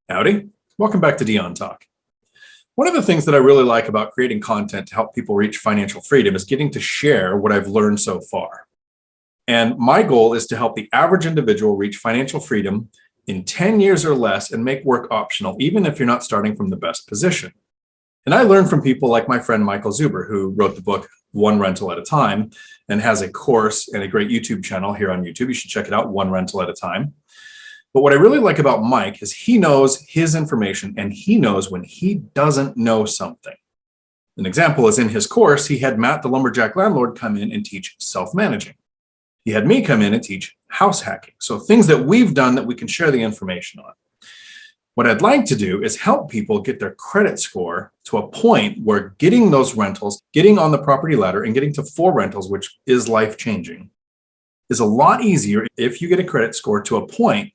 Howdy. Welcome back to Dion Talk. One of the things that I really like about creating content to help people reach financial freedom is getting to share what I've learned so far. And my goal is to help the average individual reach financial freedom in 10 years or less and make work optional, even if you're not starting from the best position. And I learned from people like my friend Michael Zuber, who wrote the book One Rental at a Time and has a course and a great YouTube channel here on YouTube. You should check it out, One Rental at a Time. But what I really like about Mike is he knows his information and he knows when he doesn't know something. An example is in his course, he had Matt, the lumberjack landlord, come in and teach self-managing. He had me come in and teach house hacking. So things that we've done that we can share the information on. What I'd like to do is help people get their credit score to a point where getting those rentals, getting on the property ladder and getting to 4 rentals, which is life-changing, is a lot easier if you get a credit score to a point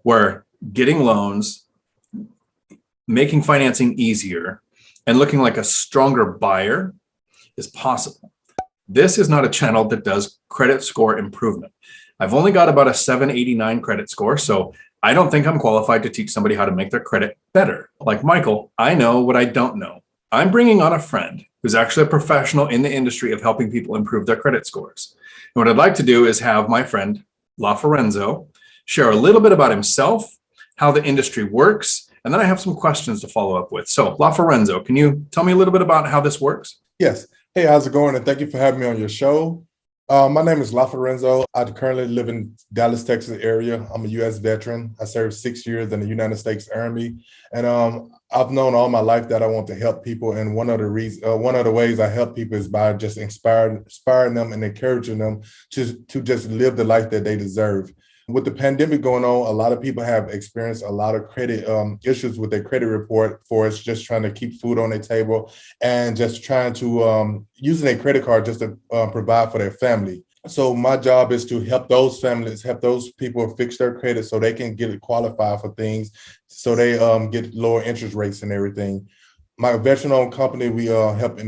where getting loans, making financing easier, and looking like a stronger buyer is possible. This is not a channel that does credit score improvement. I've only got about a 789 credit score, so I don't think I'm qualified to teach somebody how to make their credit better. Like Michael, I know what I don't know. I'm bringing on a friend who's actually a professional in the industry of helping people improve their credit scores. And what I'd like to do is have my friend LaForenzo share a little bit about himself, how the industry works, and then I have some questions to follow up with. So, LaForenzo, can you tell me a little bit about how this works? Yes. Hey, how's it going? And thank you for having me on your show. My name is LaForenzo. I currently live in Dallas, Texas area. I'm a U.S. veteran. I served 6 years in the United States Army. And I've known all my life that I want to help people. And one of the ways I help people is by just inspiring them and encouraging them to just live the life that they deserve. With the pandemic going on, a lot of people have experienced a lot of credit issues with their credit report for us just trying to keep food on their table and just trying to using their credit card just to provide for their family. So my job is to help those families, help those people fix their credit so they can get it qualified for things, so they get lower interest rates and everything. My veteran-owned company, we help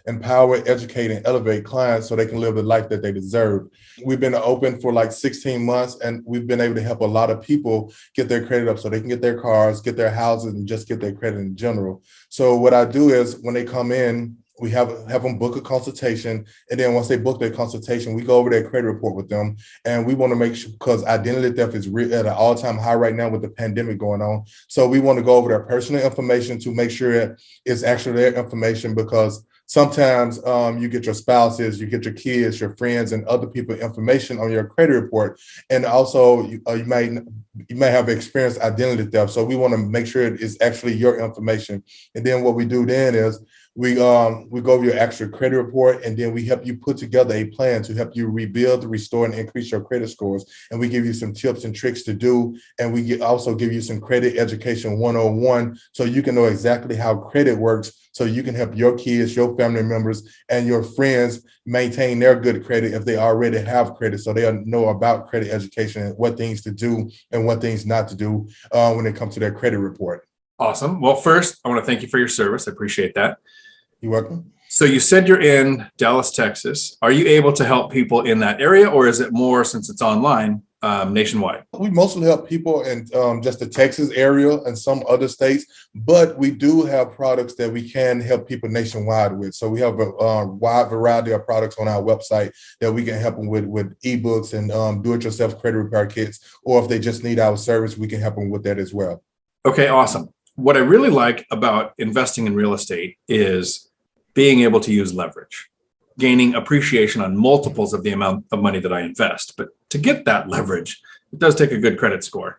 empower, educate, and elevate clients so they can live the life that they deserve. We've been open for like 16 months, and we've been able to help a lot of people get their credit up so they can get their cars, get their houses, and just get their credit in general. So what I do is when they come in, we have them book a consultation. And then once they book their consultation, we go over their credit report with them. And we want to make sure, because identity theft is at an all-time high right now with the pandemic going on. So we want to go over their personal information to make sure it's actually their information, because sometimes you get your spouses, you get your kids, your friends, and other people's information on your credit report. And also you may have experienced identity theft. So we want to make sure it is actually your information. And then what we do then is we go over your actual credit report, and then we help you put together a plan to help you rebuild, restore, and increase your credit scores. And we give you some tips and tricks to do. And we also give you some credit education 101 so you can know exactly how credit works, so you can help your kids, your family members, and your friends maintain their good credit if they already have credit, so they'll know about credit education and what things to do and what things not to do when it comes to their credit report. Awesome. Well, first, I want to thank you for your service. I appreciate that. You're welcome. So you said you're in Dallas, Texas. Are you able to help people in that area, or is it more, since it's online, nationwide? We mostly help people in just the Texas area and some other states, but we do have products that we can help people nationwide with. So we have a wide variety of products on our website that we can help them with ebooks and do-it-yourself credit repair kits, or if they just need our service, we can help them with that as well. Okay, awesome. What I really like about investing in real estate is being able to use leverage, gaining appreciation on multiples of the amount of money that I invest. But to get that leverage, it does take a good credit score.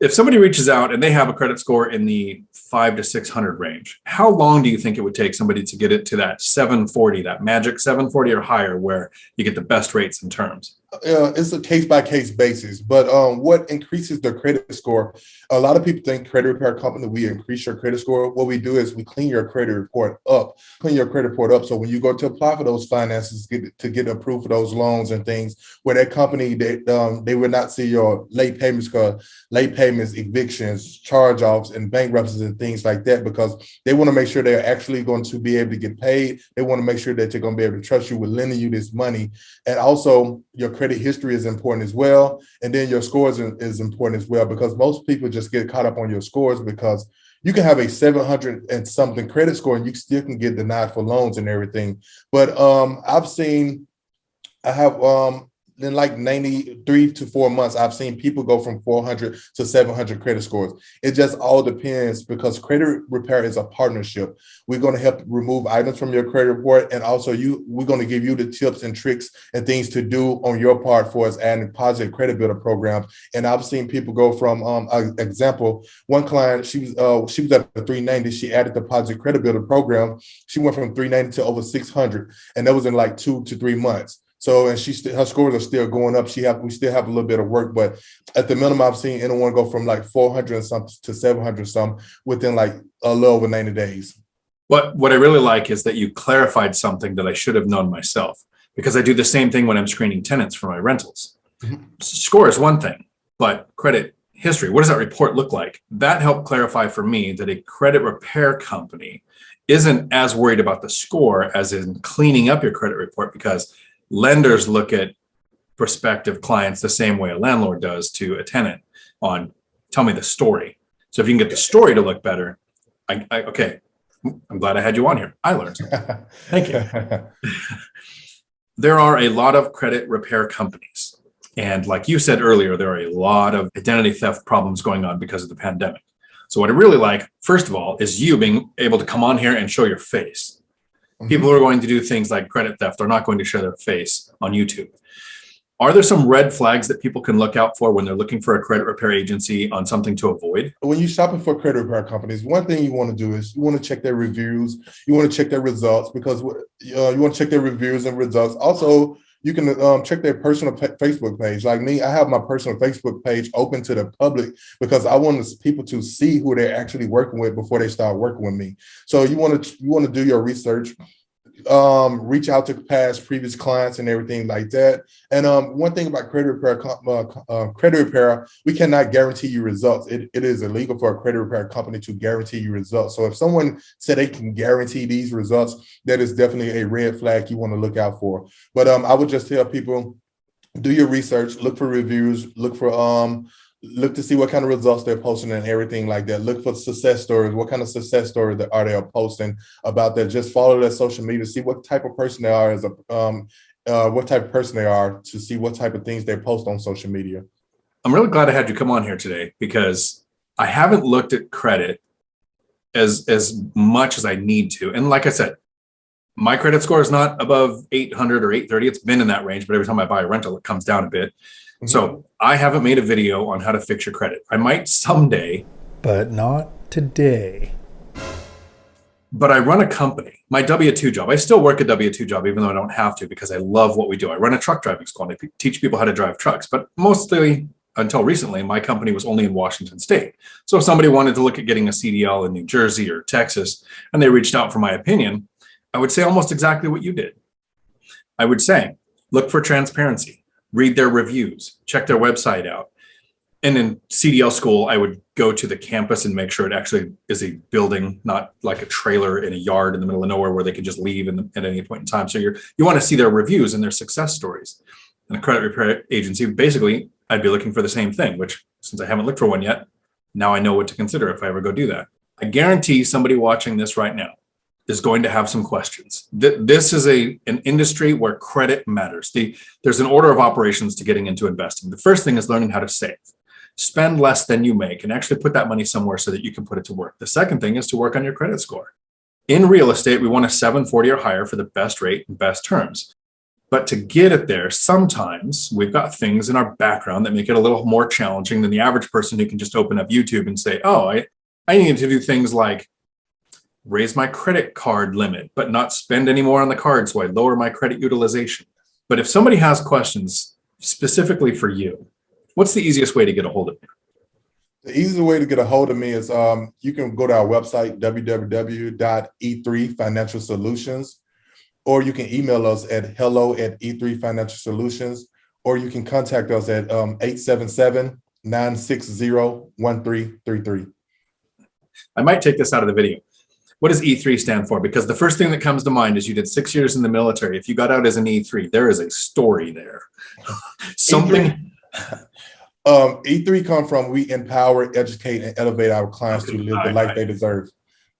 If somebody reaches out and they have a credit score in the 500 to 600 range, how long do you think it would take somebody to get it to that 740, that magic 740 or higher, where you get the best rates and terms? It's a case-by-case basis, but what increases the credit score? A lot of people think credit repair company, we increase your credit score. What we do is we clean your credit report up. So when you go to apply for those finances, to get approved for those loans and things, where that company, they will not see your late payments, evictions, charge-offs, and bankruptcies and things like that, because they want to make sure they're actually going to be able to get paid. They want to make sure that they're going to be able to trust you with lending you this money. And also your credit credit history is important as well. And then your scores is important as well, because most people just get caught up on your scores, because you can have a 700 and something credit score and you still can get denied for loans and everything. But I have in like 93 to 4 months, I've seen people go from 400 to 700 credit scores. It just all depends, because credit repair is a partnership. We're going to help remove items from your credit report, and also we're going to give you the tips and tricks and things to do on your part for us adding positive credit builder programs. And I've seen people go from, example, one client, she was at a 390. She added the positive credit builder program. She went from 390 to over 600, and that was in like 2 to 3 months. So, and her scores are still going up. We still have a little bit of work, but at the minimum, I've seen anyone go from like 400 and something to 700 some within like a little over 90 days. What I really like is that you clarified something that I should have known myself, because I do the same thing when I'm screening tenants for my rentals. Mm-hmm. Score is one thing, but credit history, what does that report look like? That helped clarify for me that a credit repair company isn't as worried about the score as in cleaning up your credit report, because lenders look at prospective clients the same way a landlord does to a tenant on, tell me the story. So if you can get the story to look better, okay, I'm glad I had you on here. I learned something. Thank you. There are a lot of credit repair companies. And like you said earlier, there are a lot of identity theft problems going on because of the pandemic. So what I really like, first of all, is you being able to come on here and show your face. People who are going to do things like credit theft are not going to show their face on YouTube. Are there some red flags that people can look out for when they're looking for a credit repair agency on something to avoid? When you're shopping for credit repair companies, one thing you want to do is you want to check their reviews. You want to check their results, because you want to check their reviews and results. Also, you can check their personal Facebook page. Like me, I have my personal Facebook page open to the public because I want people to see who they're actually working with before they start working with me. So you want to do your research, reach out to previous clients and everything like that. And one thing about credit repair, we cannot guarantee you results. It is illegal for a credit repair company to guarantee you results. So if someone said they can guarantee these results, that is definitely a red flag you want to look out for. But I would just tell people, do your research, look for reviews, look to see what kind of results they're posting and everything like that. Look for success stories. What kind of success stories are they posting about that? Just follow their social media, see what type of person they are to see what type of things they post on social media. I'm really glad I had you come on here today, because I haven't looked at credit as much as I need to. And like I said, my credit score is not above 800 or 830. It's been in that range, but every time I buy a rental, it comes down a bit. So I haven't made a video on how to fix your credit. I might someday, but not today. But I run a company, my W-2 job. I still work a W-2 job, even though I don't have to, because I love what we do. I run a truck driving school and I teach people how to drive trucks. But mostly, until recently, my company was only in Washington State. So if somebody wanted to look at getting a CDL in New Jersey or Texas, and they reached out for my opinion, I would say almost exactly what you did. I would say, look for transparency. Read their reviews, check their website out. And in CDL school, I would go to the campus and make sure it actually is a building, not like a trailer in a yard in the middle of nowhere where they can just leave at any point in time. So you want to see their reviews and their success stories. And a credit repair agency, basically, I'd be looking for the same thing, which, since I haven't looked for one yet, now I know what to consider if I ever go do that. I guarantee somebody watching this right now is going to have some questions. This is an industry where credit matters. There's an order of operations to getting into investing. The first thing is learning how to save. Spend less than you make and actually put that money somewhere so that you can put it to work. The second thing is to work on your credit score. In real estate, we want a 740 or higher for the best rate and best terms. But to get it there, sometimes we've got things in our background that make it a little more challenging than the average person who can just open up YouTube and say, oh, I need to do things like raise my credit card limit, but not spend any more on the card, so I lower my credit utilization. But if somebody has questions specifically for you, what's the easiest way to get a hold of you? The easiest way to get a hold of me is you can go to our website, www.e3financialsolutions, or you can email us at hello@e3financialsolutions, or you can contact us at 877-960-1333. I might take this out of the video. What does E3 stand for? Because the first thing that comes to mind is you did 6 years in the military. If you got out as an E3, there is a story there. Something. E3 come from we empower, educate, and elevate our clients to live the life they deserve.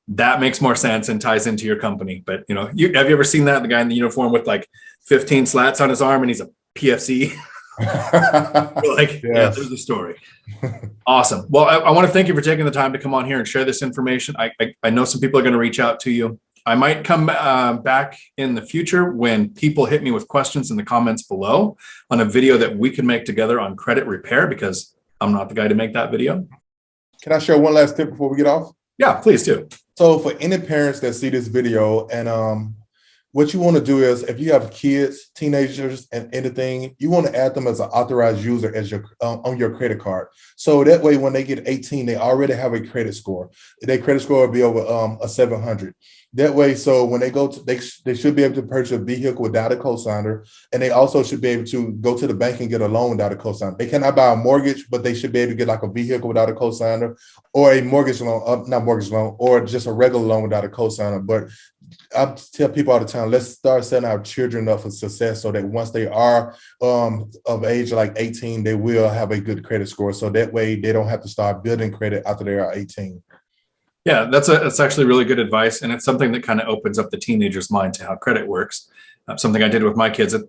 That makes more sense and ties into your company. But have you ever seen that? The guy in the uniform with like 15 slats on his arm and he's a PFC. Like, yes. Yeah, there's a story. Awesome. Well, I want to thank you for taking the time to come on here and share this information. I know some people are going to reach out to you. I might come back in the future when people hit me with questions in the comments below on a video that we can make together on credit repair, because I'm not the guy to make that video. Can I share one last tip before we get off? Yeah, please do. So for any parents that see this video, and what you want to do is, if you have kids, teenagers, and anything, you want to add them as an authorized user as your on your credit card. So that way, when they get 18, they already have a credit score. Their credit score will be over a 700. That way, so when they go to, they should be able to purchase a vehicle without a cosigner, and they also should be able to go to the bank and get a loan without a cosigner. They cannot buy a mortgage, but they should be able to get like a vehicle without a cosigner, or a mortgage loan, not mortgage loan, or just a regular loan without a cosigner. But I tell people all the time, let's start setting our children up for success, so that once they are of age like 18, they will have a good credit score. So that way they don't have to start building credit after they are 18. Yeah, that's actually really good advice. And it's something that kind of opens up the teenager's mind to how credit works. Something I did with my kids. I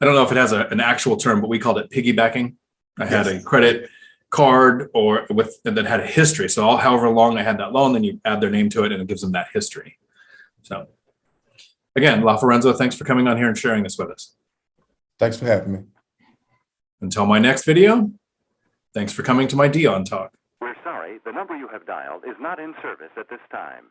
don't know if it has an actual term, but we called it piggybacking. I had a credit card that had a history. So however long I had that loan, then you add their name to it and it gives them that history. So again, LaForenzo, thanks for coming on here and sharing this with us. Thanks for having me. Until my next video, thanks for coming to my Dion Talk. We're sorry, the number you have dialed is not in service at this time.